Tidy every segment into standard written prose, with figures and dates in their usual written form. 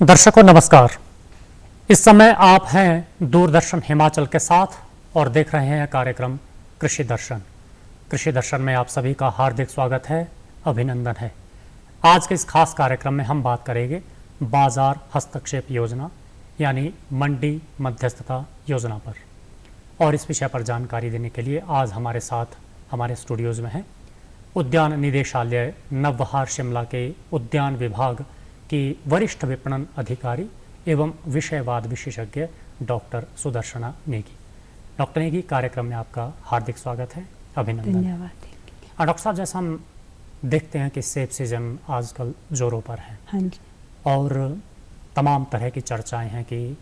दर्शकों नमस्कार। इस समय आप हैं दूरदर्शन हिमाचल के साथ और देख रहे हैं कार्यक्रम कृषि दर्शन। कृषि दर्शन में आप सभी का हार्दिक स्वागत है, अभिनंदन है। आज के इस खास कार्यक्रम में हम बात करेंगे बाजार हस्तक्षेप योजना यानी मंडी मध्यस्थता योजना पर। और इस विषय पर जानकारी देने के लिए आज हमारे साथ हमारे स्टूडियोज़ में हैं उद्यान निदेशालय नवबहार शिमला के उद्यान विभाग की वरिष्ठ विपणन अधिकारी एवं विषयवाद विशेषज्ञ डॉक्टर सुदर्शना नेगी। डॉक्टर नेगी, कार्यक्रम में आपका हार्दिक स्वागत है, अभिनंदन। धन्यवाद। डॉक्टर साहब, जैसा हम देखते हैं कि सेब सीजन आजकल जोरों पर है। हाँ जी। और तमाम तरह की चर्चाएं हैं कि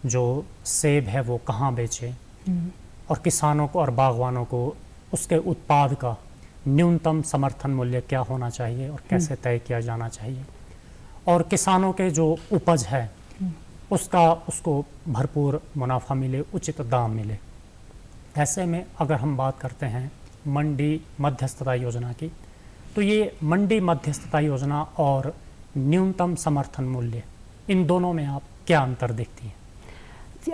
जो सेब है वो कहाँ बेचें और किसानों को और बागवानों को उसके उत्पाद का न्यूनतम समर्थन मूल्य क्या होना चाहिए और कैसे तय किया जाना चाहिए, और किसानों के जो उपज है उसको भरपूर मुनाफा मिले, उचित दाम मिले। ऐसे में अगर हम बात करते हैं मंडी मध्यस्थता योजना की, तो ये मंडी मध्यस्थता योजना और न्यूनतम समर्थन मूल्य, इन दोनों में आप क्या अंतर देखती हैं?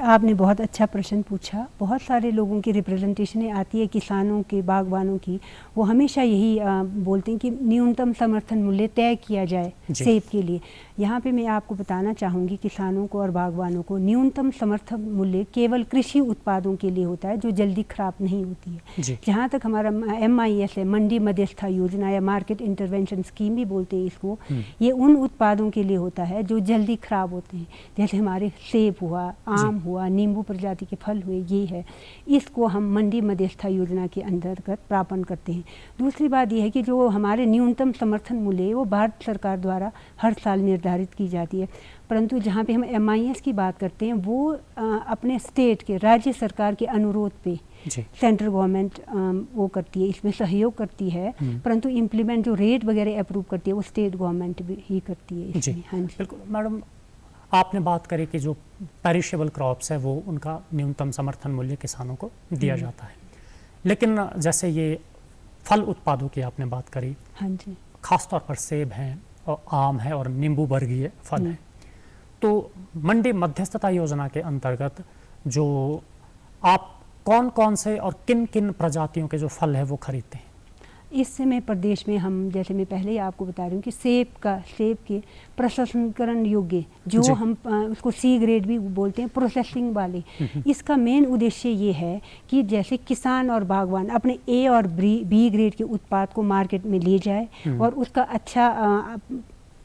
आपने बहुत अच्छा प्रश्न पूछा। बहुत सारे लोगों की रिप्रेजेंटेशनें आती है किसानों के, बागवानों की, वो हमेशा यही बोलते हैं कि न्यूनतम समर्थन मूल्य तय किया जाए सेब के लिए। यहाँ पे मैं आपको बताना चाहूँगी किसानों को और बागवानों को, न्यूनतम समर्थन मूल्य केवल कृषि उत्पादों के लिए होता है जो जल्दी खराब नहीं होती है। जहाँ तक हमारा MIS है, मंडी मध्यस्थता योजना या मार्केट इंटरवेंशन स्कीम भी बोलते हैं इसको, ये उन उत्पादों के लिए होता है जो जल्दी खराब होते हैं, जैसे हमारे सेब हुआ, आम हुआ, नींबू प्रजाति के फल हुए, ये है। इसको हम मंडी मध्यस्थता योजना के अंतर्गत प्रापण करते हैं। दूसरी बात यह है कि जो हमारे न्यूनतम समर्थन मूल्य है वो भारत सरकार द्वारा हर साल निर्धारित की जाती है, परंतु जहाँ पे हम MIS की बात करते हैं वो अपने स्टेट के, राज्य सरकार के अनुरोध पे सेंट्रल गवर्नमेंट वो करती है, इसमें सहयोग करती है, परंतु इम्प्लीमेंट जो रेट वगैरह अप्रूव करती है वो स्टेट गवर्नमेंट भी ही करती है इसमें। हाँ जी, बिल्कुल। मैडम, आपने बात करी कि जो पेरिशेबल क्रॉप्स है वो उनका न्यूनतम समर्थन मूल्य किसानों को दिया जाता है, लेकिन जैसे ये फल उत्पादों की आपने बात करी, हाँ जी, खासतौर पर सेब हैं और आम है और नींबू वर्गीय फल है, तो मंडी मध्यस्थता योजना के अंतर्गत जो आप कौन कौन से और किन किन प्रजातियों के जो फल है वो खरीदते हैं? इस समय प्रदेश में हम, जैसे मैं पहले ही आपको बता रही हूँ कि सेब के प्रसंस्करण योग्य जो हम उसको C ग्रेड भी बोलते हैं, प्रोसेसिंग वाले, इसका मेन उद्देश्य ये है कि जैसे किसान और बागवान अपने A और B ग्रेड के उत्पाद को मार्केट में ले जाए और उसका अच्छा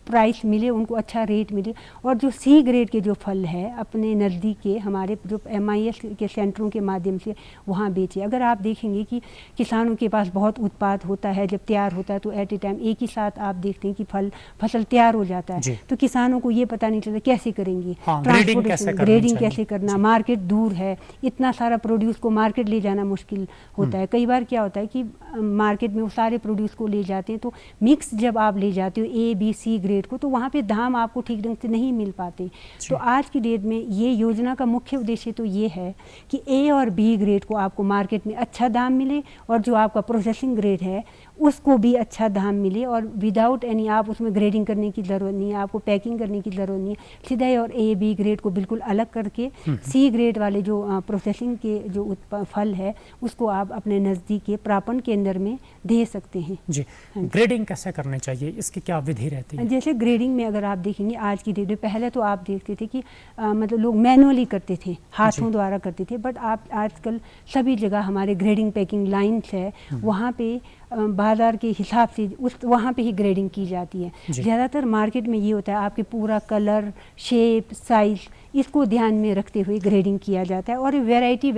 प्राइस मिले, उनको अच्छा रेट मिले, और जो C ग्रेड के जो फल है अपने नज़दीक के हमारे जो MIS के सेंटरों के माध्यम से वहाँ बेचे। अगर आप देखेंगे कि किसानों के पास बहुत उत्पाद होता है, जब तैयार होता है तो एट ए टाइम एक ही साथ आप देखते हैं कि फसल तैयार हो जाता है, तो किसानों को ये पता नहीं चलता कैसे करेंगे, ट्रांसपोर्टेशन, ग्रेडिंग कैसे करना, मार्केट दूर है, इतना सारा प्रोड्यूस को मार्केट ले जाना मुश्किल होता है। कई बार क्या होता है कि मार्केट में वो सारे प्रोड्यूस को ले जाते हैं, तो मिक्स जब आप ले जाते हो A B C ग्रेड को, तो वहाँ पे दाम आपको ठीक ढंग से नहीं मिल पाते। तो आज की डेट में ये योजना का मुख्य उद्देश्य तो ये है कि A और B ग्रेड को आपको मार्केट में अच्छा दाम मिले और जो आपका प्रोसेसिंग ग्रेड है उसको भी अच्छा दाम मिले, और विदाउट एनी आप उसमें ग्रेडिंग करने की ज़रूरत नहीं है, आपको पैकिंग करने की ज़रूरत नहीं है। सीधा ही और A B ग्रेड को बिल्कुल अलग करके C ग्रेड वाले जो प्रोसेसिंग के जो फल है उसको आप अपने नज़दीक के प्रापण केंद्र में दे सकते हैं। जी, ग्रेडिंग कैसे करनी चाहिए, इसकी क्या विधि रहती है? जैसे ग्रेडिंग में अगर आप देखेंगे आज की डेट में, पहले तो आप देखते थे कि मतलब लोग मैनुअली करते थे, हाथों द्वारा करते थे, बट आप आजकल सभी जगह हमारे ग्रेडिंग पैकिंग लाइन्स है, वहाँ पे बाज़ार के हिसाब से वहाँ पे ही ग्रेडिंग की जाती है। ज़्यादातर मार्केट में ये होता है आपके पूरा कलर, शेप, साइज़, इसको ध्यान में रखते हुए ग्रेडिंग किया जाता है, और वैरायटी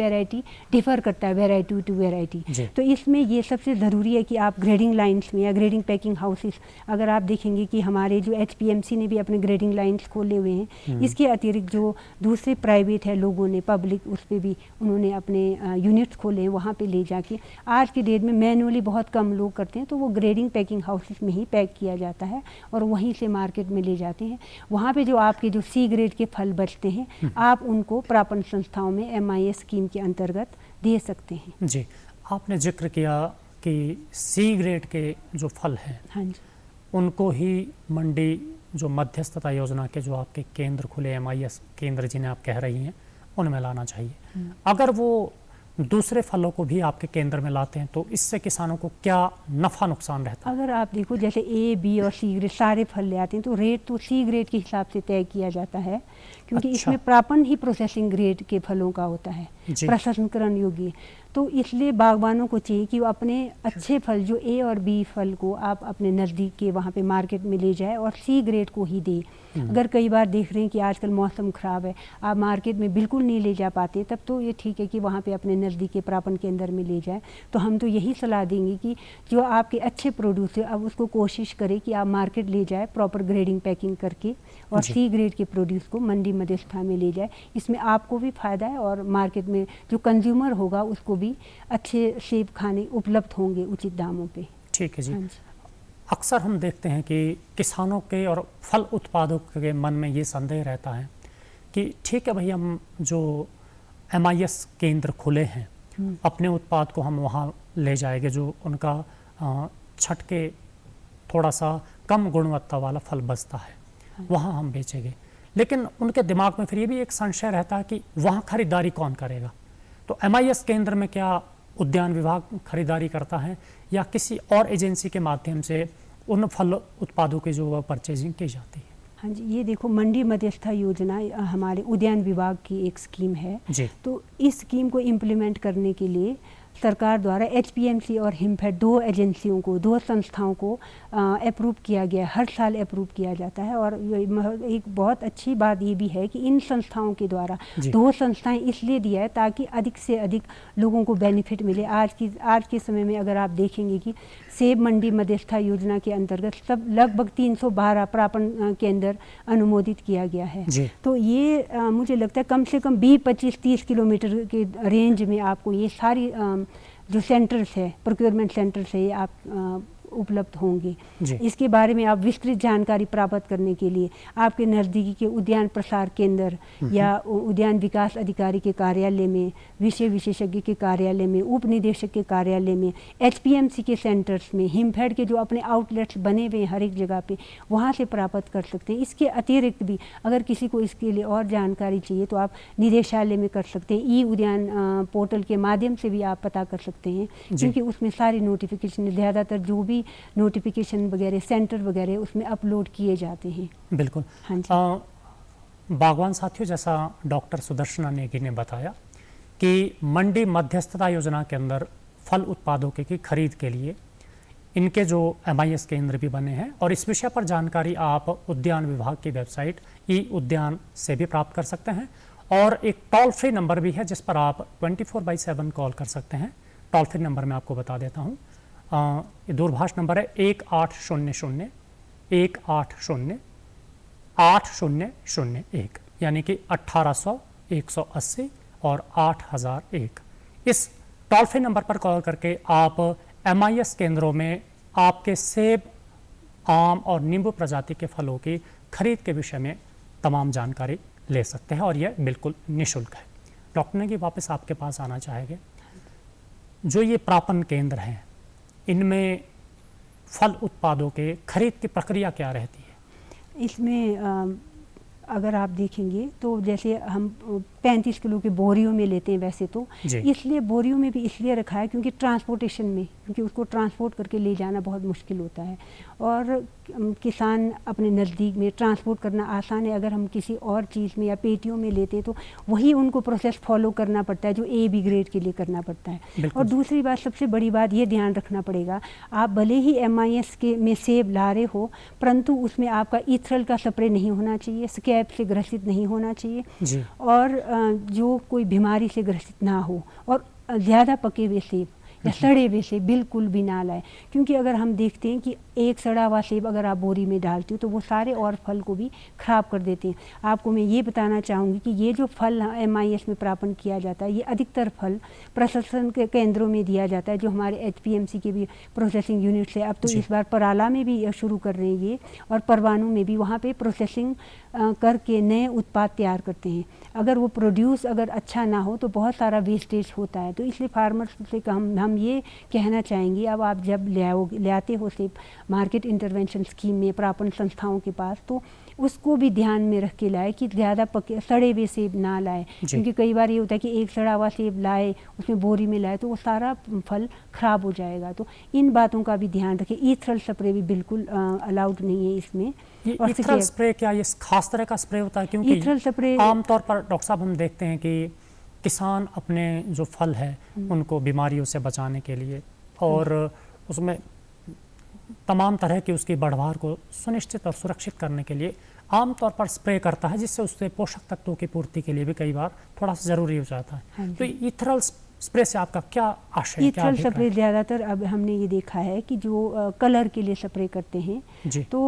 डिफ़र करता है, वैरायटी टू वैरायटी। तो इसमें ये सबसे ज़रूरी है कि आप ग्रेडिंग लाइन्स में या ग्रेडिंग पैकिंग हाउसेस, अगर आप देखेंगे कि हमारे जो HPMC ने भी अपने ग्रेडिंग लाइन्स खोले हुए हैं, इसके अतिरिक्त जो दूसरे प्राइवेट है लोगों ने, पब्लिक, उस पर भी उन्होंने अपने यूनिट्स खोले हैं, वहाँ पर ले जाके आज की डेट में मैनुअली बहुत कम लोग करते हैं, तो वो ग्रेडिंग पैकिंग हाउसेस में ही पैक किया जाता है और वहीं से मार्केट में ले जाते हैं। वहाँ पे जो आपके जो C ग्रेड के फल बचते हैं आप उनको प्रापण संस्थाओं में MIS स्कीम के अंतर्गत दे सकते हैं। जी, आपने जिक्र किया कि C ग्रेड के जो फल हैं, हाँ जी, उनको ही मंडी जो मध्यस्थता योजना के जो आपके केंद्र खुले MIS केंद्र जिन्हें आप कह रही हैं उनमें लाना चाहिए। अगर वो दूसरे फलों को भी आपके केंद्र में लाते हैं तो इससे किसानों को क्या नफ़ा नुकसान रहता है? अगर आप देखो जैसे A, B और C ग्रेड सारे फल ले आते हैं तो रेट तो C ग्रेड के हिसाब से तय किया जाता है, क्योंकि अच्छा। इसमें प्रापण ही प्रोसेसिंग ग्रेड के फलों का होता है, जी। प्रसंस्करण योग्य। तो इसलिए बागवानों को चाहिए कि वो अपने अच्छे फल जो A और B फल को आप अपने नज़दीक के वहाँ पे मार्केट में ले जाए और C ग्रेड को ही दे। अगर कई बार देख रहे हैं कि आजकल मौसम ख़राब है, आप मार्केट में बिल्कुल नहीं ले जा पाते, तब तो ये ठीक है कि वहाँ पे अपने नज़दीक के प्रापण केंद्र में ले जाए। तो हम तो यही सलाह देंगे कि जो आपके अच्छे प्रोड्यूस है अब उसको कोशिश करें कि आप मार्केट ले जाए प्रॉपर ग्रेडिंग पैकिंग करके, और जी। C ग्रेड के प्रोड्यूस को मंडी मध्यस्थता में ले जाए। इसमें आपको भी फ़ायदा है और मार्केट में जो कंज्यूमर होगा उसको भी अच्छे सेब खाने उपलब्ध होंगे उचित दामों पे। ठीक है जी। हाँ जी। अक्सर हम देखते हैं कि किसानों के और फल उत्पादक के मन में ये संदेह रहता है कि ठीक है भाई, हम जो MIS केंद्र खुले हैं अपने उत्पाद को हम वहाँ ले जाएंगे, जो उनका छटके थोड़ा सा कम गुणवत्ता वाला फल बचता है वहाँ हम बेचेंगे, लेकिन उनके दिमाग में फिर ये भी एक संशय रहता है कि वहाँ खरीदारी कौन करेगा। तो MIS केंद्र में क्या उद्यान विभाग खरीदारी करता है या किसी और एजेंसी के माध्यम से उन फल उत्पादों की जो परचेजिंग की जाती है? हाँ जी, ये देखो मंडी मध्यस्थता योजना हमारे उद्यान विभाग की एक स्कीम है जी। तो इस स्कीम को इम्प्लीमेंट करने के लिए सरकार द्वारा HPMC और हिमफेड दो एजेंसियों को, दो संस्थाओं को अप्रूव किया गया, हर साल अप्रूव किया जाता है। और एक बहुत अच्छी बात ये भी है कि इन संस्थाओं के द्वारा दो संस्थाएं इसलिए दिया है ताकि अधिक से अधिक लोगों को बेनिफिट मिले। आज के समय में अगर आप देखेंगे कि सेब मंडी मध्यस्थता योजना के अंतर्गत सब लगभग 312 प्रापण केंद्र अनुमोदित किया गया है। तो ये मुझे लगता है कम से कम 20-25-30 किलोमीटर के रेंज में आपको ये सारी जो सेंटर्स है, प्रोक्योरमेंट सेंटर्स है, ये आप उपलब्ध होंगे। इसके बारे में आप विस्तृत जानकारी प्राप्त करने के लिए आपके नज़दीकी के उद्यान प्रसार केंद्र या उद्यान विकास अधिकारी के कार्यालय में, विषय विशेषज्ञ के कार्यालय में, उप निदेशक के कार्यालय में, HPMC के सेंटर्स में, हिमफेड के जो अपने आउटलेट्स बने हुए हैं हर एक जगह पे, वहाँ से प्राप्त कर सकते हैं। इसके अतिरिक्त भी अगर किसी को इसके लिए और जानकारी चाहिए तो आप निदेशालय में कर सकते हैं, उद्यान पोर्टल के माध्यम से भी आप पता कर सकते हैं, क्योंकि उसमें सारी नोटिफिकेशन, ज़्यादातर जो भी नोटिफिकेशन वगैरह सेंटर वगैरह उसमें अपलोड किए जाते हैं। बिल्कुल। हाँ जी। बागवान साथियों, जैसा डॉक्टर सुदर्शना नेगी ने बताया कि मंडी मध्यस्थता योजना के अंदर फल उत्पादों की खरीद के लिए इनके जो MIS केंद्र भी बने हैं, और इस विषय पर जानकारी आप उद्यान विभाग की वेबसाइट उद्यान से भी प्राप्त कर सकते हैं। और एक टोल फ्री नंबर भी है जिस पर आप 24/7 कॉल कर सकते हैं। टोल फ्री नंबर मैं आपको बता देता हूँ। ये दूरभाष नंबर है 1800 180 8001, यानी कि 1800 180 और 8001। इस टोल फ्री नंबर पर कॉल करके आप MIS केंद्रों में आपके सेब, आम और नींबू प्रजाति के फलों की खरीद के विषय में तमाम जानकारी ले सकते हैं, और यह बिल्कुल निःशुल्क है। डॉक्टर ने कि वापस आपके पास आना चाहेंगे, जो ये प्रापण केंद्र हैं इनमें फल उत्पादों के खरीद की प्रक्रिया क्या रहती है? इसमें अगर आप देखेंगे तो जैसे हम 35 किलो के बोरियों में लेते हैं वैसे तो, इसलिए बोरियों में भी इसलिए रखा है क्योंकि ट्रांसपोर्टेशन में, क्योंकि उसको ट्रांसपोर्ट करके ले जाना बहुत मुश्किल होता है और किसान अपने नज़दीक में ट्रांसपोर्ट करना आसान है। अगर हम किसी और चीज़ में या पेटियों में लेते तो वही उनको प्रोसेस फॉलो करना पड़ता है जो A-B ग्रेड के लिए करना पड़ता है। और दूसरी बात, सबसे बड़ी बात ये ध्यान रखना पड़ेगा, आप भले ही MIS के में सेब ला रहे हो परंतु उसमें आपका ईथरल का स्प्रे नहीं होना चाहिए, स्कैब से ग्रसित नहीं होना चाहिए, और जो कोई बीमारी से ग्रसित ना हो, और ज़्यादा पके हुए सेब या सड़े हुए सेब बिल्कुल भी ना लाए, क्योंकि अगर हम देखते हैं कि एक सड़ा हुआ सेब अगर आप बोरी में डालते हो तो वो सारे और फल को भी ख़राब कर देते हैं। आपको मैं ये बताना चाहूँगी कि ये जो फल MIS में प्रापण किया जाता है, ये अधिकतर फल प्रसंस्करण के केंद्रों में दिया जाता है, जो हमारे HPMC के भी प्रोसेसिंग यूनिट्स है। अब तो इस बार पराला में भी शुरू कर रहे हैं ये, और परवाणु में भी, वहाँ पर प्रोसेसिंग करके नए उत्पाद तैयार करते हैं। अगर वो प्रोड्यूस अगर अच्छा ना हो तो बहुत सारा वेस्टेज होता है। तो इसलिए फार्मर्स से हम ये कहना चाहेंगे, अब आप जब ले आते हो सेब, मार्केट इंटरवेंशन स्कीम में प्रापण संस्थाओं के पास, तो उसको भी ध्यान में रख के लाए कि ज़्यादा पके सड़े हुए सेब ना लाए, क्योंकि कई बार ये होता है कि एक सड़ा हुआ सेब लाए उसमें बोरी में लाए तो वो सारा फल ख़राब हो जाएगा। तो इन बातों का भी ध्यान रखें। ईथरल स्प्रे भी बिल्कुल अलाउड नहीं है इसमें। और ईथरल स्प्रे क्या ये खास तरह का स्प्रे होता है? क्योंकि ईथरल स्प्रे आमतौर पर डॉक्टर साहब हम देखते हैं कि किसान अपने जो फल है उनको बीमारियों से बचाने के लिए और उसमें तमाम तरह की उसकी बढ़वार को सुनिश्चित और सुरक्षित करने के लिए आमतौर पर स्प्रे करता है, जिससे उससे पोषक तत्वों की पूर्ति के लिए भी कई बार थोड़ा सा ज़रूरी हो जाता है। तो ईथरल स्प्रे से आपका क्या आशय है? ईथरल स्प्रे ज़्यादातर अब हमने ये देखा है कि जो कलर के लिए स्प्रे करते हैं तो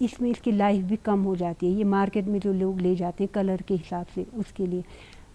इसमें इसकी लाइफ भी कम हो जाती है। ये मार्केट में जो लोग ले जाते हैं कलर के हिसाब से उसके लिए,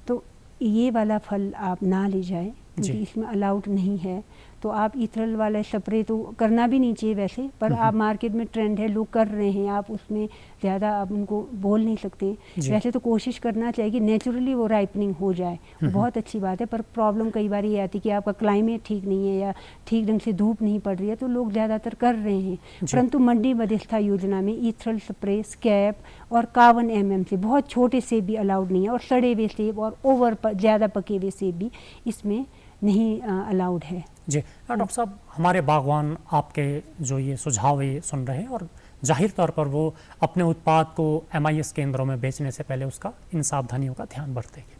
तो ये वाला फल आप ना ले जाएं क्योंकि इसमें अलाउड नहीं है। तो आप ईथरल वाला स्प्रे तो करना भी नहीं चाहिए वैसे, पर आप मार्केट में ट्रेंड है, लोग कर रहे हैं, आप उसमें ज़्यादा आप उनको बोल नहीं सकते। वैसे तो कोशिश करना चाहिए कि नेचुरली वो राइपनिंग हो जाए, बहुत अच्छी बात है। पर प्रॉब्लम कई बार ये आती है कि आपका क्लाइमेट ठीक नहीं है या ठीक ढंग से धूप नहीं पड़ रही है, तो लोग ज़्यादातर कर रहे हैं। परंतु मंडी मध्यस्थता योजना में ईथरल स्प्रे, स्कैप और 51 mm से बहुत छोटे सेब भी अलाउड नहीं है, और सड़े हुए सेब और ज़्यादा पके हुए सेब भी इसमें नहीं अलाउड है। जी डॉक्टर साहब, हमारे बागवान आपके जो ये सुझाव ये सुन रहे हैं और जाहिर तौर पर वो अपने उत्पाद को MIS केंद्रों में बेचने से पहले उसका इन सावधानियों का ध्यान बरतेंगे।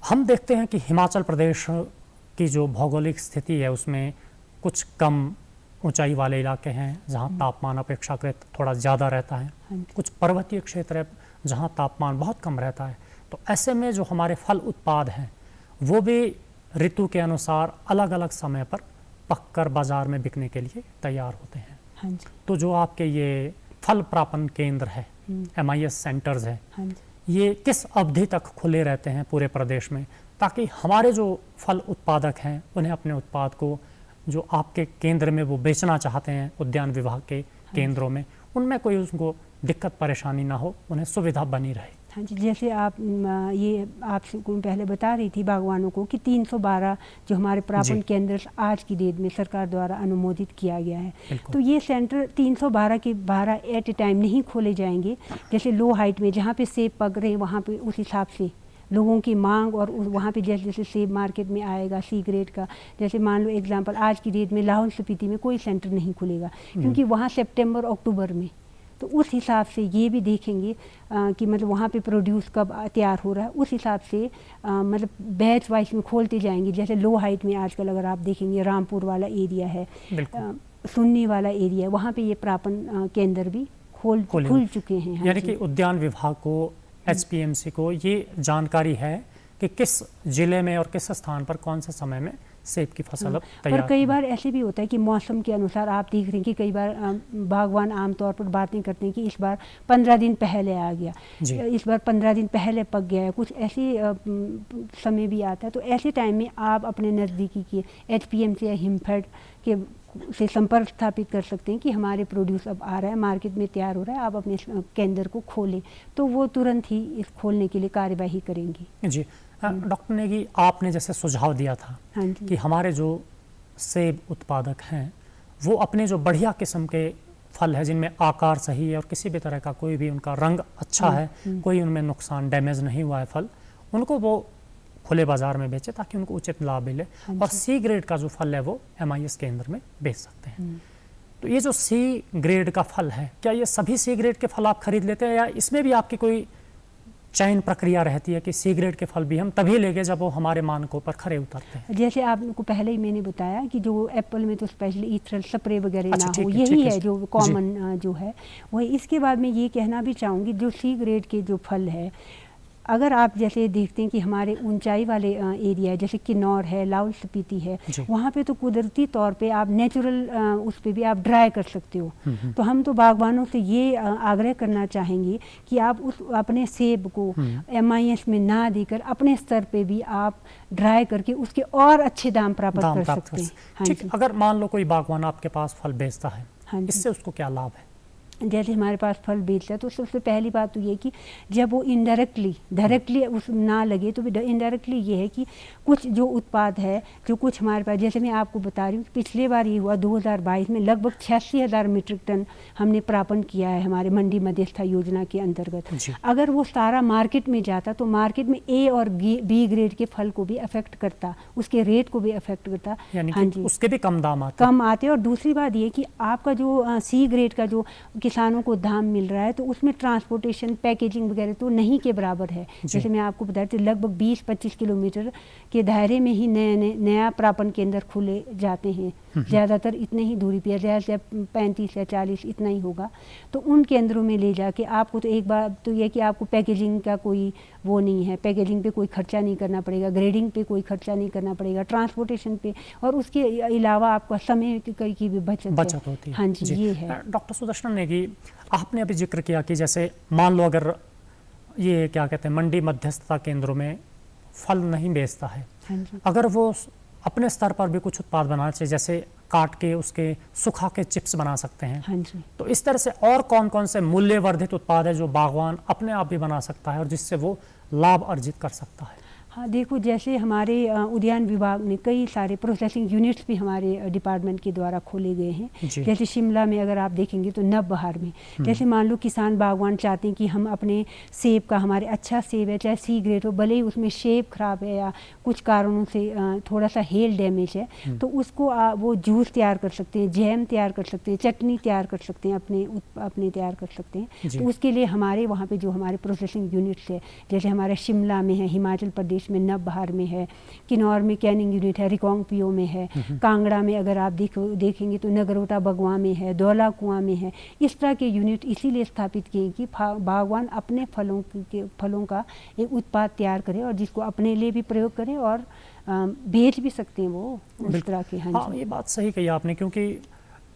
हम देखते हैं कि हिमाचल प्रदेश की जो भौगोलिक स्थिति है उसमें कुछ कम ऊंचाई वाले इलाके हैं जहां तापमान अपेक्षाकृत थोड़ा ज़्यादा रहता है, कुछ पर्वतीय क्षेत्र है जहां तापमान बहुत कम रहता है। तो ऐसे में जो हमारे फल उत्पाद हैं वो भी ऋतु के अनुसार अलग अलग समय पर पककर बाजार में बिकने के लिए तैयार होते हैं। हाँ जी। तो जो आपके ये फल प्रापण केंद्र है, MIS सेंटर्स है, हाँ जी। ये किस अवधि तक खुले रहते हैं पूरे प्रदेश में, ताकि हमारे जो फल उत्पादक हैं उन्हें अपने उत्पाद को जो आपके केंद्र में वो बेचना चाहते हैं उद्यान विभाग के केंद्रों में, उनमें कोई उनको दिक्कत परेशानी ना हो, उन्हें सुविधा बनी रहे? हाँ जी, जैसे आप ये आपको पहले बता रही थी बागवानों को कि 312 जो हमारे प्रापण केंद्र आज की डेट में सरकार द्वारा अनुमोदित किया गया है। तो ये सेंटर 312 के 12 एट ए टाइम नहीं खोले जाएंगे। जैसे लो हाइट में जहाँ पे सेब पक रहे हैं वहाँ पे उस हिसाब से लोगों की मांग और वहाँ पे जैसे जैसे सेब मार्केट में आएगा C ग्रेड का, जैसे मान लो एग्जांपल आज की डेट में लाहौल स्पीति में कोई सेंटर नहीं खुलेगा क्योंकि वहाँ सितंबर अक्टूबर में, तो उस हिसाब से ये भी देखेंगे कि मतलब वहाँ पे प्रोड्यूस कब तैयार हो रहा है, उस हिसाब से मतलब बैच वाइज में खोलते जाएंगे। जैसे लो हाइट में आजकल अगर आप देखेंगे रामपुर वाला एरिया है, सुन्नी वाला एरिया है, वहाँ पे ये प्रापण केंद्र भी खुल चुके हैं। यानी कि उद्यान विभाग को, HPMC को ये जानकारी है कि किस जिले में और किस स्थान पर कौन से समय में सेब की फसल अब तैयार। पर कई बार ऐसे भी होता है कि मौसम के अनुसार आप देख रहे हैं कि कई बार बागवान आमतौर पर बातें करते हैं कि इस बार 15 दिन पहले आ गया, इस बार 15 दिन पहले पक गया है, कुछ ऐसे समय भी आता है। तो ऐसे टाइम में आप अपने नज़दीकी के HPMC या हिमफेड के से संपर्क स्थापित कर सकते हैं कि हमारे प्रोड्यूस अब आ रहा है, मार्केट में तैयार हो रहा है, आप अपने केंद्र को खोलें, तो वो तुरंत ही इस खोलने के लिए कार्यवाही करेंगे। जी डॉक्टर नेगी, आपने जैसे सुझाव दिया था कि हमारे जो सेब उत्पादक हैं वो अपने जो बढ़िया किस्म के फल है जिनमें आकार सही है और किसी भी तरह का कोई भी उनका रंग अच्छा है, कोई उनमें नुकसान डैमेज नहीं हुआ है फल, उनको वो खुले बाजार में बेचे ताकि उनको उचित लाभ मिले। और C ग्रेड का जो फल है वो MIS केंद्र में बेच सकते हैं। तो ये जो C ग्रेड का फल है, क्या ये सभी C ग्रेड के फल आप खरीद लेते हैं या इसमें भी आपकी कोई चयन प्रक्रिया रहती है कि C ग्रेड के फल भी हम तभी लेंगे जब वो हमारे मानकों पर खरे उतरते हैं? जैसे आपको पहले ही मैंने बताया कि जो एप्पल में तो स्पेशली ईथरल स्प्रे वगैरह ना हो, यही है जो कॉमन जो है वही। इसके बाद मैं ये कहना भी चाहूँगी जो C ग्रेड के जो फल है, अगर आप जैसे देखते हैं कि हमारे ऊंचाई वाले एरिया है जैसे किन्नौर है, लाहौल स्पीति है, वहाँ पे तो कुदरती तौर पे आप नेचुरल उस पे भी आप ड्राई कर सकते हो। तो हम तो बागवानों से ये आग्रह करना चाहेंगे कि आप उस अपने सेब को MIS में ना देकर अपने स्तर पे भी आप ड्राई करके उसके और अच्छे दाम प्राप्त कर सकते हैं। ठीक, अगर मान लो कोई बागवान आपके पास फल बेचता है, इससे उसको क्या लाभ है? जैसे हमारे पास फल बेचता है तो सबसे पहली बात तो ये कि जब वो डायरेक्टली उस ना लगे तो इनडायरेक्टली ये है कि कुछ जो उत्पाद है जो कुछ हमारे पास, जैसे मैं आपको बता रही हूँ पिछले बार ये हुआ 2022 में लगभग 86,000 मीट्रिक टन हमने प्रापण किया है हमारे मंडी मध्यस्थता योजना के अंतर्गत। अगर वो सारा मार्केट में जाता तो मार्केट में ए और बी ग्रेड के फल को भी अफेक्ट करता, उसके रेट को भी अफेक्ट करता। हाँ जी, उसके भी कम दाम आते। और दूसरी बात ये कि आपका जो सी ग्रेड का जो किसानों को दाम मिल रहा है तो उसमें ट्रांसपोर्टेशन पैकेजिंग वगैरह तो नहीं के बराबर है। जैसे मैं आपको बता रही थी लगभग 20-25 किलोमीटर के दायरे में ही नया प्रापण केंद्र खुले जाते हैं, ज़्यादातर इतने ही दूरी पे, ज़्यादा 35 या 40 इतना ही होगा। तो उन केंद्रों में ले जाके आपको तो एक बात तो यह कि आपको पैकेजिंग का कोई वो नहीं है, पैकेजिंग पे कोई खर्चा नहीं करना पड़ेगा, ग्रेडिंग पे कोई खर्चा नहीं करना पड़ेगा, ट्रांसपोर्टेशन पे, और उसके अलावा आपका समय की भी बचत होती है। हाँ जी, ये है। डॉक्टर सुदर्शन नेगी, आपने अभी जिक्र किया कि जैसे मान लो अगर ये क्या कहते हैं मंडी मध्यस्थता केंद्रों में फल नहीं बेचता है, अगर वो अपने स्तर पर भी कुछ उत्पाद बनाना चाहिए, जैसे काट के उसके सुखा के चिप्स बना सकते हैं। हाँ जी। तो इस तरह से और कौन कौन से मूल्यवर्धित उत्पाद है जो बागवान अपने आप भी बना सकता है और जिससे वो लाभ अर्जित कर सकता है? हाँ देखो, जैसे हमारे उद्यान विभाग में कई सारे प्रोसेसिंग यूनिट्स भी हमारे डिपार्टमेंट के द्वारा खोले गए हैं। जैसे शिमला में अगर आप देखेंगे तो नवबहार में, जैसे मान लो किसान बागवान चाहते हैं कि हम अपने सेब का, हमारे अच्छा सेब है चाहे सी ग्रेड हो, भले ही उसमें शेप खराब है या कुछ कारणों से थोड़ा सा हेल डैमेज है, तो उसको वो जूस तैयार कर सकते हैं, जैम तैयार कर सकते हैं, चटनी तैयार कर सकते हैं, अपने तैयार कर सकते हैं। तो उसके लिए हमारे वहाँ पे जो हमारे प्रोसेसिंग यूनिट्स है, जैसे हमारे शिमला में है, हिमाचल प्रदेश में नवबहार में है, किन्नौर में कैनिंग यूनिट है, रिकांगपिओ में है, कांगड़ा में अगर आप देखेंगे तो नगरोटा बगवा में है, धौला कुआं में है। इस तरह के यूनिट इसीलिए स्थापित किए कि बागवान अपने फलों का एक उत्पाद तैयार करे और जिसको अपने लिए भी प्रयोग करे और बेच भी सकते हैं वो उस तरह के। हाँ, ये बात सही कही आपने, क्योंकि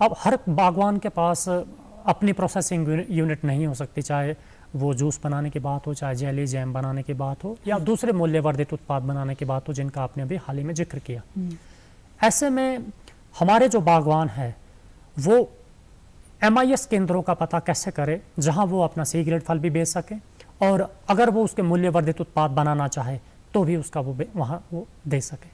अब हर बागवान के पास अपनी प्रोसेसिंग यूनिट नहीं हो सकती, चाहे वो जूस बनाने की बात हो, चाहे जेली जैम बनाने की बात हो, या दूसरे मूल्यवर्धित उत्पाद बनाने की बात हो जिनका आपने अभी हाल ही में जिक्र किया। ऐसे में हमारे जो बागवान है वो MIS केंद्रों का पता कैसे करे जहां वो अपना सी ग्रेड फल भी बेच सके, और अगर वो उसके मूल्यवर्धित उत्पाद बनाना चाहे तो भी उसका वो वहाँ वो दे सके?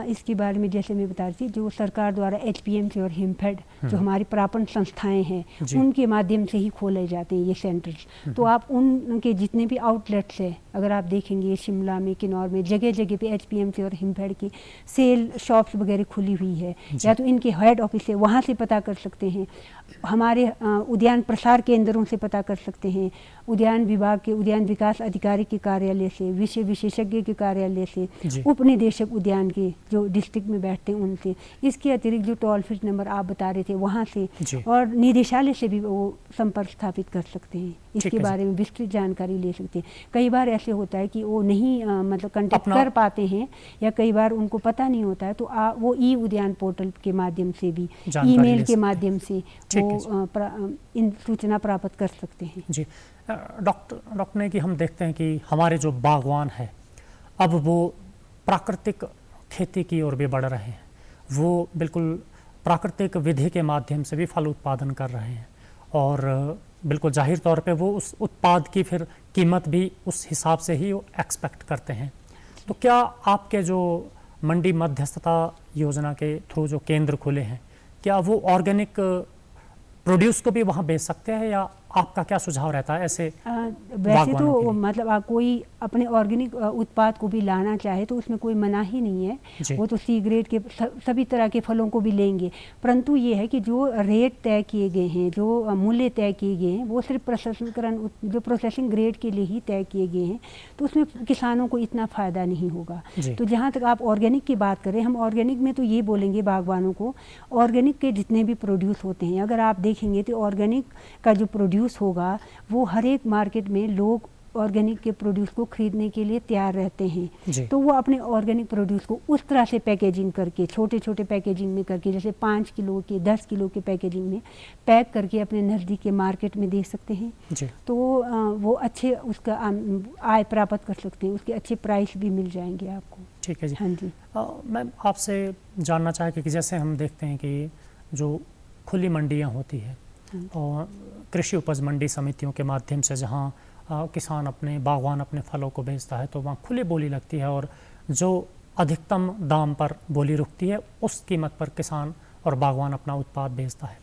इसके बारे में जैसे मैं बता रही थी, जो सरकार द्वारा HPMC और हिमफेड जो हमारी प्रापण संस्थाएं हैं उनके माध्यम से ही खोले जाते हैं ये सेंटर्स। तो आप उनके जितने भी आउटलेट्स हैं, अगर आप देखेंगे शिमला में, किन्नौर में, जगह जगह पे HPMC और हिमफेड की सेल शॉप्स वगैरह खुली हुई है, या तो इनके हेड ऑफिस है वहाँ से पता कर सकते हैं, हमारे उद्यान प्रसार केंद्रों से पता कर सकते हैं, उद्यान विभाग के उद्यान विकास अधिकारी के कार्यालय से, विषय विशेषज्ञ के कार्यालय से, उप निदेशक उद्यान के जो डिस्ट्रिक्ट में बैठते हैं उनसे, इसके अतिरिक्त जो टोल फ्री नंबर आप बता रहे थे वहाँ से, और निदेशालय से भी वो संपर्क स्थापित कर सकते हैं, इसके बारे में विस्तृत जानकारी ले सकते हैं। कई बार ऐसे होता है कि वो नहीं मतलब कांटेक्ट कर पाते हैं, या कई बार उनको पता नहीं होता है, तो वो ई उद्यान पोर्टल के माध्यम से भी, ईमेल के माध्यम से वो इन सूचना प्राप्त कर सकते हैं। जी डॉक्टर ने कि हम देखते हैं कि हमारे जो बागवान है अब वो प्राकृतिक खेती की ओर भी बढ़ रहे हैं, वो बिल्कुल प्राकृतिक विधि के माध्यम से भी फल उत्पादन कर रहे हैं, और बिल्कुल जाहिर तौर पे वो उस उत्पाद की फिर कीमत भी उस हिसाब से ही एक्सपेक्ट करते हैं। तो क्या आपके जो मंडी मध्यस्थता योजना के थ्रू जो केंद्र खुले हैं, क्या वो ऑर्गेनिक प्रोड्यूस को भी वहाँ बेच सकते हैं, या आपका क्या सुझाव रहता है ऐसे? वैसे तो मतलब कोई अपने ऑर्गेनिक उत्पाद को भी लाना चाहे तो उसमें कोई मना ही नहीं है, वो तो सी ग्रेड के सभी तरह के फलों को भी लेंगे, परंतु ये है कि जो रेट तय किए गए हैं, जो मूल्य तय किए गए हैं, वो सिर्फ प्रसंस्करण जो प्रोसेसिंग ग्रेड के लिए ही तय किए गए हैं, तो उसमें किसानों को इतना फ़ायदा नहीं होगा। तो जहाँ तक आप ऑर्गेनिक की बात करें, हम ऑर्गेनिक में तो ये बोलेंगे बागवानों को, ऑर्गेनिक के जितने भी प्रोड्यूस होते हैं, अगर आप देखेंगे तो ऑर्गेनिक का जो प्रोड्यूस होगा वो हर एक मार्केट में लोग ऑर्गेनिक के प्रोड्यूस को खरीदने के लिए तैयार रहते हैं। तो वो अपने ऑर्गेनिक प्रोड्यूस को उस तरह से पैकेजिंग करके, छोटे छोटे पैकेजिंग में करके, जैसे 5 किलो के 10 किलो के पैकेजिंग में पैक करके अपने नज़दीक के मार्केट में दे सकते हैं। तो वो अच्छे उसका आय प्राप्त कर सकते हैं, उसके अच्छे प्राइस भी मिल जाएंगे आपको। ठीक है जी। हाँ जी। मैं आपसे जानना चाहूँगी कि जैसे हम देखते हैं कि जो खुली मंडियाँ होती है और कृषि उपज मंडी समितियों के माध्यम से जहाँ किसान अपने बागवान अपने फलों को बेचता है तो वहाँ खुली बोली लगती है और जो अधिकतम दाम पर बोली रुकती है उस कीमत पर किसान और बागवान अपना उत्पाद बेचता है।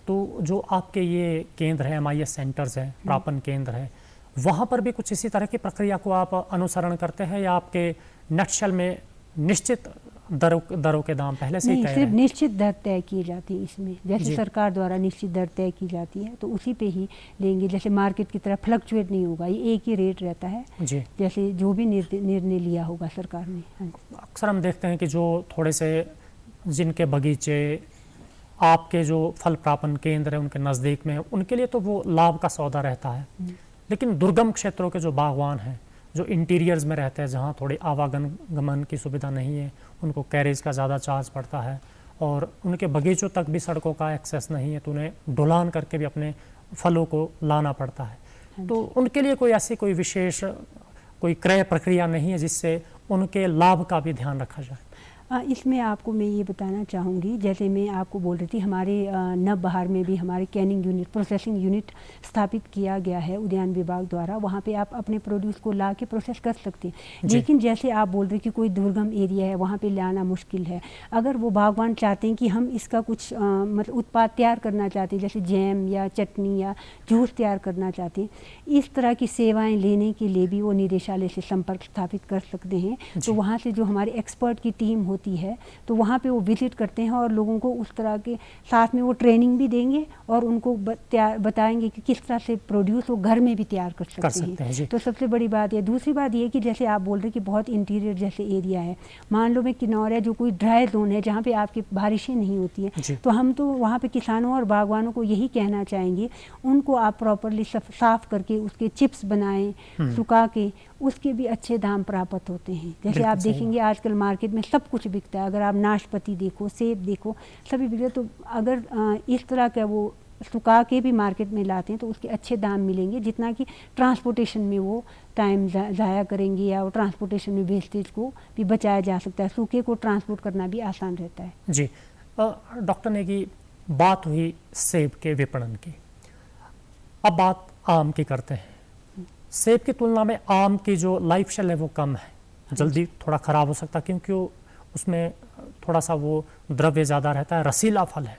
तो जो आपके ये केंद्र है, MIS सेंटर्स है, प्रापन केंद्र है, वहाँ पर भी कुछ इसी तरह की प्रक्रिया को आप अनुसरण करते हैं या आपके नक्शल में निश्चित दरों के दाम पहले से ही तय सिर्फ हैं? निश्चित दर तय की जाती है इसमें, जैसे सरकार द्वारा निश्चित दर तय की जाती है तो उसी पे ही लेंगे। जैसे मार्केट की तरह फ्लक्चुएट नहीं होगा, ये एक ही रेट रहता है जी। जैसे जो भी निर्णय लिया होगा सरकार ने। हाँ, अक्सर हम देखते हैं कि जो थोड़े से जिनके बगीचे आपके जो फल प्रापन केंद्र है उनके नज़दीक में, उनके लिए तो वो लाभ का सौदा रहता है, लेकिन दुर्गम क्षेत्रों के जो बागवान हैं, जो इंटीरियर्स में रहते हैं, जहाँ थोड़ी आवागमन की सुविधा नहीं है, उनको कैरेज का ज़्यादा चार्ज पड़ता है और उनके बगीचों तक भी सड़कों का एक्सेस नहीं है, तो उन्हें ढुलान करके भी अपने फलों को लाना पड़ता है। तो उनके लिए कोई ऐसी कोई विशेष कोई क्रय प्रक्रिया नहीं है जिससे उनके लाभ का भी ध्यान रखा जाए? इसमें आपको मैं ये बताना चाहूँगी, जैसे मैं आपको बोल रही थी हमारे नवबहार में भी हमारे कैनिंग यूनिट, प्रोसेसिंग यूनिट स्थापित किया गया है उद्यान विभाग द्वारा। वहाँ पे आप अपने प्रोड्यूस को ला के प्रोसेस कर सकते हैं। लेकिन जैसे आप बोल रहे कि कोई दुर्गम एरिया है, वहाँ पे लाना मुश्किल है, अगर वो बागवान चाहते हैं कि हम इसका कुछ मतलब उत्पाद तैयार करना चाहते हैं, जैसे जैम या चटनी या जूस तैयार करना चाहते हैं, इस तरह की सेवाएँ लेने के लिए भी वो निदेशालय से संपर्क स्थापित कर सकते हैं। तो वहाँ से जो हमारे एक्सपर्ट की टीम होती है तो वहाँ पे वो विजिट करते हैं और लोगों को उस तरह के साथ में वो ट्रेनिंग भी देंगे और उनको बताएंगे कि किस तरह से प्रोड्यूस वो घर में भी तैयार कर सकते हैं। तो सबसे बड़ी बात है। दूसरी बात ये कि जैसे आप बोल रहे कि बहुत इंटीरियर जैसे एरिया है, मान लो मैं किन्नौर है जो कोई ड्राई जोन है जहाँ पे आपकी बारिशें नहीं होती है, तो हम तो वहाँ पे किसानों और बागवानों को यही कहना चाहेंगे, उनको आप प्रॉपरली साफ करके उसके चिप्स बनाएं, सुखा के, उसके भी अच्छे दाम प्राप्त होते हैं। जैसे आप देखेंगे आजकल मार्केट में सब कुछ बिकता है, अगर आप नाशपाती देखो, सेब देखो, सभी बिकते। तो अगर इस तरह का वो सुखा के भी मार्केट में लाते हैं तो उसके अच्छे दाम मिलेंगे, जितना कि ट्रांसपोर्टेशन में वो टाइम ज़ाया करेंगे या वो ट्रांसपोर्टेशन में वेस्टेज को भी बचाया जा सकता है। सूखे को ट्रांसपोर्ट करना भी आसान रहता है। जी। डॉक्टर ने की बात हुई सेब के विपणन की, अब बात आम की करते हैं। सेब की तुलना में आम की जो लाइफ स्टाइल है वो कम है, जल्दी थोड़ा ख़राब हो सकता है क्योंकि उसमें थोड़ा सा वो द्रव्य ज़्यादा रहता है, रसीला फल है।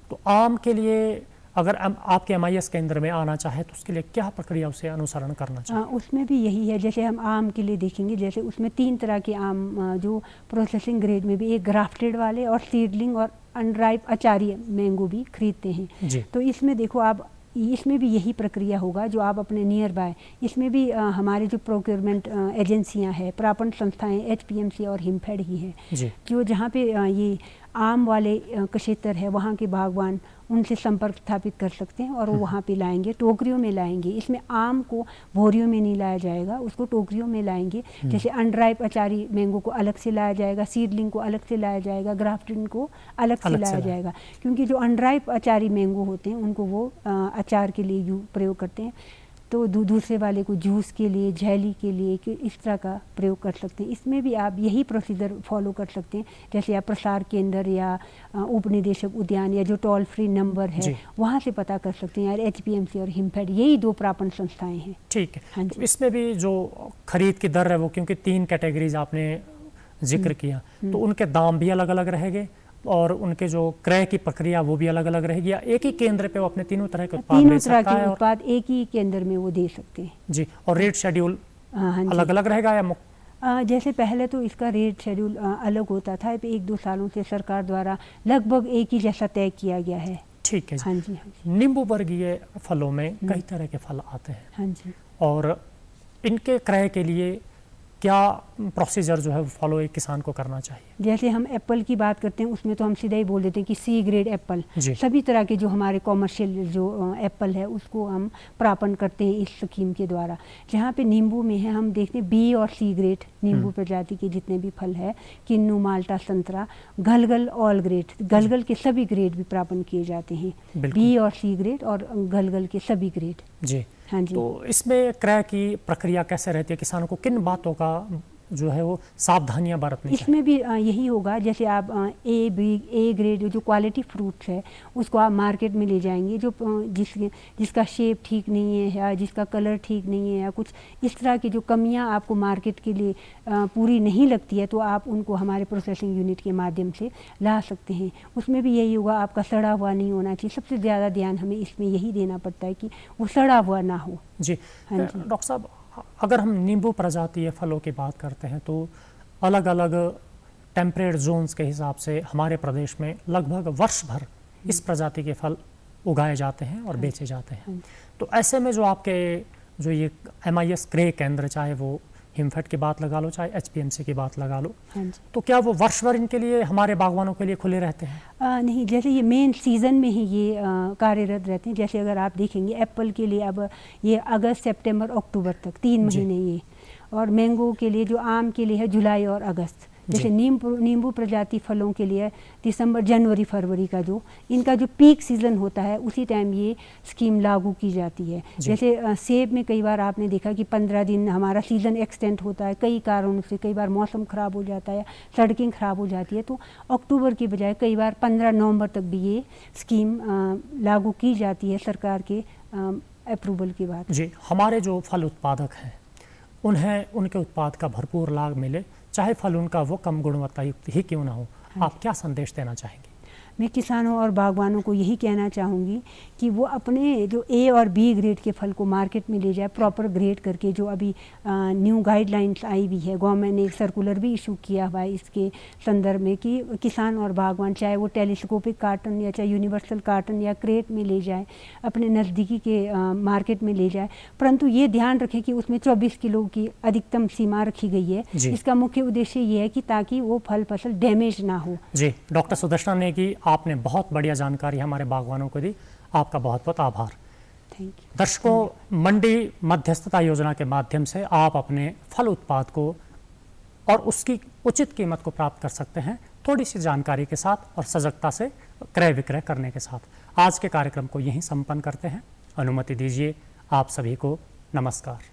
तो आम के लिए अगर आपके MIS केंद्र में आना चाहे तो उसके लिए क्या प्रक्रिया उसे अनुसरण करना चाहिए? उसमें भी यही है। जैसे हम आम के लिए देखेंगे, जैसे उसमें 3 तरह के आम जो प्रोसेसिंग ग्रेड में भी, एक ग्राफ्टेड वाले और सीडलिंग और अनराइप अचारी मैंगो भी खरीदते हैं। तो इसमें देखो आप, इसमें भी यही प्रक्रिया होगा जो आप अपने नियर बाय, इसमें भी हमारे जो प्रोक्योरमेंट एजेंसियां हैं, प्रापण संस्थाएं HPMC और हिमफेड ही है, जो जहाँ पे ये आम वाले क्षेत्र है वहाँ के बागवान उनसे संपर्क स्थापित कर सकते हैं और वो वहाँ पे लाएंगे, टोकरियों में लाएंगे। इसमें आम को भोरियों में नहीं लाया जाएगा, उसको टोकरियों में लाएंगे। जैसे अनराइप अचारी मैंगो को अलग से लाया जाएगा, सीडलिंग को अलग से लाया जाएगा, ग्राफ्टिंग को अलग से लाया जाएगा, क्योंकि जो अनराइप अचारी मैंगो होते हैं उनको वो अचार के लिए प्रयोग करते हैं। तो दूसरे वाले को जूस के लिए, झैली के लिए, कि इस तरह का प्रयोग कर सकते हैं। इसमें भी आप यही प्रोसीजर फॉलो कर सकते हैं। जैसे आप प्रसार केंद्र या उप निदेशक उद्यान या जो टोल फ्री नंबर है वहाँ से पता कर सकते हैं। यार HPMC और हिमफेड यही 2 प्रापण संस्थाएं हैं। ठीक है। हाँ, तो इसमें भी जो खरीद की दर है वो, क्योंकि 3 कैटेगरीज आपने जिक्र किया, तो उनके दाम भी अलग अलग रहेंगे और उनके जो क्रय की प्रक्रिया वो भी अलग अलग रहेगी, या एक ही केंद्र पे वो अपने तीनों तरह के उत्पाद दे सकता है? तीनों तरह के उत्पाद एक ही केंद्र में वो दे सकते हैं। जी। और रेट शेड्यूल अलग अलग रहेगा या जैसे पहले तो इसका रेट शेड्यूल अलग होता था, 1-2 सालों से सरकार द्वारा लगभग एक ही जैसा तय किया गया है। ठीक है। हाँ जी। नींबू वर्गीय फलों में कई तरह के फल आते हैं। हाँ जी। और इनके क्रय के लिए क्या प्रोसीजर जो है वो फॉलो एक किसान को करना चाहिए? जैसे हम एप्पल की बात करते हैं, उसमें तो हम सीधा ही बोल देते हैं कि C ग्रेड एप्पल, सभी तरह के जो हमारे कॉमर्शियल जो एप्पल है उसको हम प्रापण करते हैं इस स्कीम के द्वारा। जहाँ पे नींबू में है हम देखते हैं B और C ग्रेड नींबू प्रजाति के जितने भी फल है, किन्नू, माल्टा, संतरा, गलगल, ऑल ग्रेड, गलगल के सभी ग्रेड भी प्रापण किए जाते हैं, B और C ग्रेड और गलगल के सभी ग्रेड। जी। हाँ जी। तो इसमें क्रय की प्रक्रिया कैसे रहती है? किसानों को किन बातों का जो है वो सावधानियां बरतनी चाहिए? इसमें भी यही होगा, जैसे आप ए ग्रेड जो क्वालिटी फ्रूट्स है उसको आप मार्केट में ले जाएंगे, जो जिसका शेप ठीक नहीं है या जिसका कलर ठीक नहीं है या कुछ इस तरह की जो कमियां आपको मार्केट के लिए पूरी नहीं लगती है, तो आप उनको हमारे प्रोसेसिंग यूनिट के माध्यम से ला सकते हैं। उसमें भी यही होगा, आपका सड़ा हुआ नहीं होना चाहिए। सबसे ज़्यादा ध्यान हमें इसमें यही देना पड़ता है कि वो सड़ा हुआ ना हो। जी। हाँ जी। डॉक्टर साहब, अगर हम नींबू प्रजातीय फलों की बात करते हैं तो अलग अलग टेम्परेट जोन्स के हिसाब से हमारे प्रदेश में लगभग वर्ष भर इस प्रजाति के फल उगाए जाते हैं और बेचे जाते हैं। तो ऐसे में जो आपके जो ये MIS क्रय केंद्र, चाहे वो हिमफेड की बात लगा लो चाहे HPMC की बात लगा लो, तो क्या वो वर्ष भर इनके लिए, हमारे बागवानों के लिए खुले रहते हैं? नहीं, जैसे ये मेन सीज़न में ही ये कार्यरत रहते हैं। जैसे अगर आप देखेंगे एप्पल के लिए अब ये अगस्त सितंबर अक्टूबर तक 3 महीने ये, और मैंगो के लिए जो आम के लिए है जुलाई और अगस्त। जैसे नींबू प्रजाति फलों के लिए दिसंबर जनवरी फरवरी का जो इनका जो पीक सीज़न होता है उसी टाइम ये स्कीम लागू की जाती है। जैसे सेब में कई बार आपने देखा कि 15 दिन हमारा सीज़न एक्सटेंड होता है कई कारणों से, कई बार मौसम ख़राब हो जाता है या सड़कें ख़राब हो जाती है, तो अक्टूबर की बजाय कई बार 15 नवंबर तक भी ये स्कीम लागू की जाती है सरकार के अप्रूवल के बाद। जी, हमारे जो फल उत्पादक हैं उन्हें उनके उत्पाद का भरपूर लाभ मिले, चाहे फल उनका वो कम गुणवत्ता युक्त ही क्यों ना हो। आप क्या संदेश देना चाहेंगे? मैं किसानों और बागवानों को यही कहना चाहूँगी कि वो अपने जो A और B ग्रेड के फल को मार्केट में ले जाए, प्रॉपर ग्रेड करके। जो अभी न्यू गाइडलाइंस आई हुई है, गवर्नमेंट ने एक सर्कुलर भी इशू किया हुआ है इसके संदर्भ में कि किसान और बागवान चाहे वो टेलीस्कोपिक कार्टन या चाहे यूनिवर्सल कार्टन या क्रेट में ले जाए, अपने नज़दीकी के मार्केट में ले जाए, परंतु ये ध्यान रखें कि उसमें 24 किलो की अधिकतम सीमा रखी गई है। इसका मुख्य उद्देश्य ये है कि ताकि वो फल फसल डैमेज ना हो। जी, डॉक्टर सुदर्शन ने की आपने बहुत बढ़िया जानकारी हमारे बागवानों को दी, आपका बहुत बहुत आभार। Thank you. दर्शकों, मंडी मध्यस्थता योजना के माध्यम से आप अपने फल उत्पाद को और उसकी उचित कीमत को प्राप्त कर सकते हैं, थोड़ी सी जानकारी के साथ और सजगता से क्रय विक्रय करने के साथ। आज के कार्यक्रम को यहीं संपन्न करते हैं। अनुमति दीजिए आप सभी को नमस्कार।